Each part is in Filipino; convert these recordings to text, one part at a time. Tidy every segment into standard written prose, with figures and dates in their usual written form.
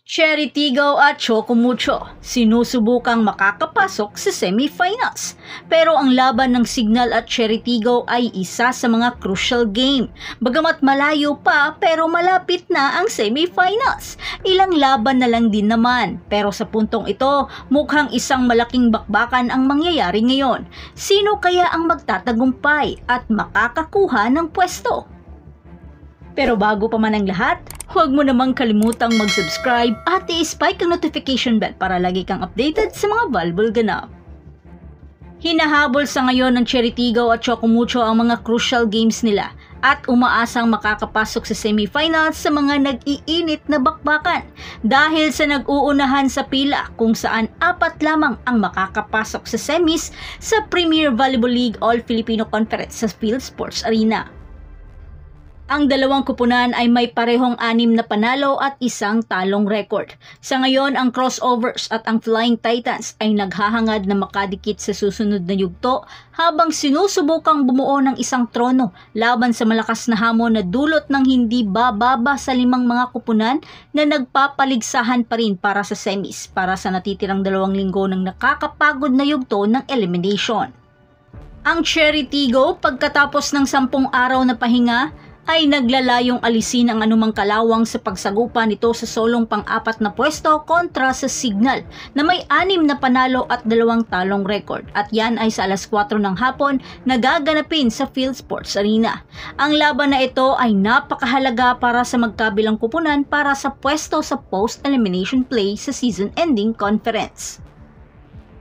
Cherry Tigaw at Choco Mucho sinusubukang makakapasok sa semifinals. Pero ang laban ng Signal at Cherry Tigaw ay isa sa mga crucial game. Bagamat malayo pa pero malapit na ang semifinals. Ilang laban na lang din naman. Pero sa puntong ito, mukhang isang malaking bakbakan ang mangyayari ngayon. Sino kaya ang magtatagumpay at makakakuha ng pwesto? Pero bago pa man ang lahat, huwag mo namang kalimutang mag-subscribe at i-spike ang notification bell para lagi kang updated sa mga valuable ganap. Hinahabol sa ngayon ng Cherry Tigaw at Choco Mucho ang mga crucial games nila at umaasang makakapasok sa semifinals sa mga nag-iinit na bakbakan dahil sa nag-uunahan sa pila kung saan 4 lamang ang makakapasok sa semis sa Premier Volleyball League All-Filipino Conference sa PhilSports Arena. Ang dalawang kupunan ay may parehong 6 na panalo at 1 talong record. Sa ngayon, ang Crossovers at ang Flying Titans ay naghahangad na makadikit sa susunod na yugto habang sinusubukang bumuo ng isang trono laban sa malakas na hamon na dulot ng hindi bababa sa 5 mga kupunan na nagpapaligsahan pa rin para sa semis para sa natitirang 2 linggo ng nakakapagod na yugto ng elimination. Ang Cherry Tigaw pagkatapos ng 10 araw na pahinga ay naglalayong alisin ang anumang kalawang sa pagsagupa nito sa solong pang-4 na pwesto kontra sa Signal na may 6 na panalo at 2 talong record at yan ay sa alas 4 ng hapon na gaganapin sa PhilSports Arena. Ang laban na ito ay napakahalaga para sa magkabilang kupunan para sa pwesto sa post-elimination play sa season-ending conference.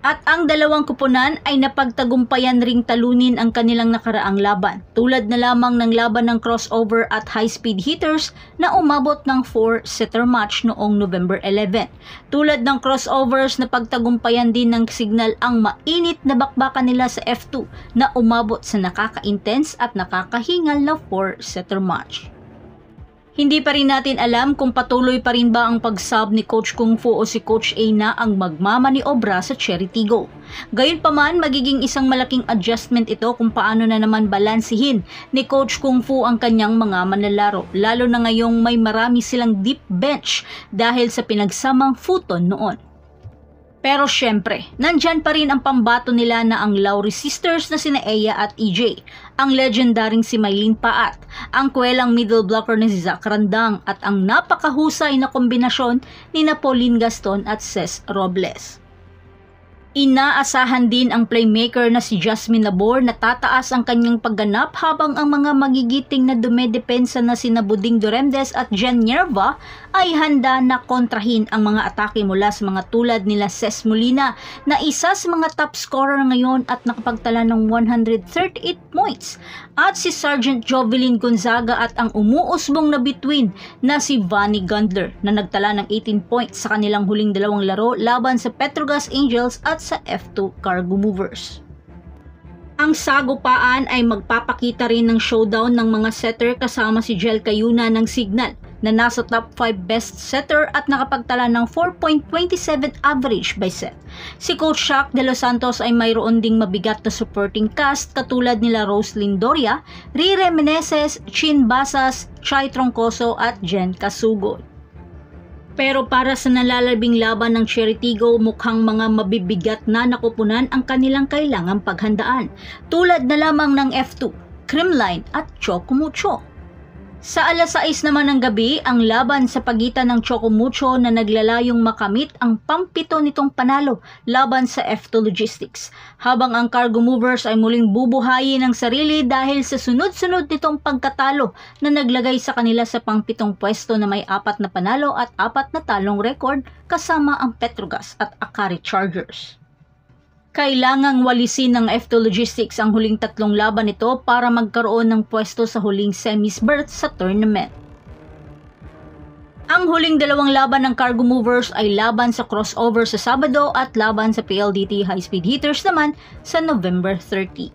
At ang dalawang kupunan ay napagtagumpayan ring talunin ang kanilang nakaraang laban, tulad na lamang ng laban ng Crossover at High-Speed Hitters na umabot ng 4-setter match noong November 11. Tulad ng Crossovers na pagtagumpayan din ng Signal ang mainit na bakbakan nila sa F2 na umabot sa nakaka-intense at nakakahingal na 4-setter match. Hindi pa rin natin alam kung patuloy pa rin ba ang pag-sub ni Coach Kung Fu o si Coach A na ang magmamaniobra sa Cherry Tigaw. Gayunpaman, magiging isang malaking adjustment ito kung paano na naman balansihin ni Coach Kung Fu ang kanyang mga manlalaro, lalo na ngayong may marami silang deep bench dahil sa pinagsamang futon noon. Pero syempre, nandyan pa rin ang pambato nila na ang Lowry sisters na sina Eya at EJ, ang legendaring si Mylene Paat, ang kwelang middle blocker na si Zach Randang at ang napakahusay na kombinasyon ni Pauline Gaston at Ces Robles. Inaasahan din ang playmaker na si Jasmine Labor na tataas ang kanyang pagganap habang ang mga magigiting na dumedepensa na sina Buding Duremdes at Jen Nerva ay handa na kontrahin ang mga atake mula sa mga tulad nila Ces Molina na isa sa mga top scorer ngayon at nakapagtala ng 138 points at si Sergeant Jovelyn Gonzaga at ang umuusbong na bituin na si Vanny Gundler na nagtala ng 18 points sa kanilang huling 2 laro laban sa Petrogas Angels at sa F2 Cargo Movers. Ang sagupaan ay magpapakita rin ng showdown ng mga setter kasama si Jel Cayuna ng Signal na nasa top 5 best setter at nakapagtala ng 4.27 average by set. Si Coach Shaq De Los Santos ay mayroon ding mabigat na supporting cast katulad nila Roslyn Doria, Rire Meneses, Chin Basas, Chai Troncoso at Jen Casugod. Pero para sa nalalabing laban ng Cherry Tigaw, mukhang mga mabibigat na nakupunan ang kanilang kailangang paghandaan, tulad na lamang ng F2, Creamline at Choco Mucho. Sa alas 6 naman ng gabi, ang laban sa pagitan ng Choco Mucho na naglalayong makamit ang pampito nitong panalo laban sa F2 Logistics, habang ang Cargo Movers ay muling bubuhayin ang sarili dahil sa sunod-sunod nitong pagkatalo na naglagay sa kanila sa pang-7 pwesto na may 4 na panalo at 4 na talong record kasama ang Petrogas at Akari Chargers. Kailangang walisin ng F2 Logistics ang huling 3 laban nito para magkaroon ng pwesto sa huling semis berth sa tournament. Ang huling 2 laban ng Cargo Movers ay laban sa Crossover sa Sabado at laban sa PLDT High-Speed Hitters naman sa November 30.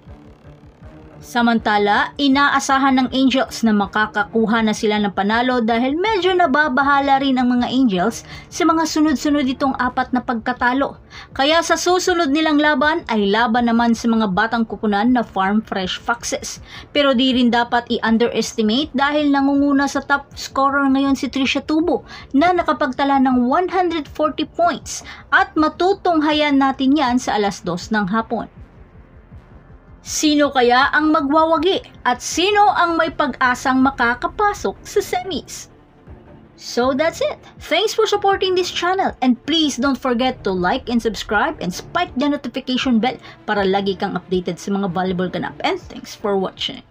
Samantala, inaasahan ng Angels na makakakuha na sila ng panalo dahil medyo nababahala rin ang mga Angels sa mga sunod-sunod itong 4 na pagkatalo. Kaya sa susunod nilang laban ay laban naman sa mga batang kupunan na Farm Fresh Foxes. Pero di rin dapat i-underestimate dahil nangunguna sa top scorer ngayon si Trisha Tubo na nakapagtala ng 140 points at matutunghayan natin yan sa 2:00 ng hapon. Sino kaya ang magwawagi at sino ang may pag-asang makakapasok sa semis? So that's it. Thanks for supporting this channel and please don't forget to like and subscribe and spike the notification bell para lagi kang updated sa mga volleyball ganap. And thanks for watching.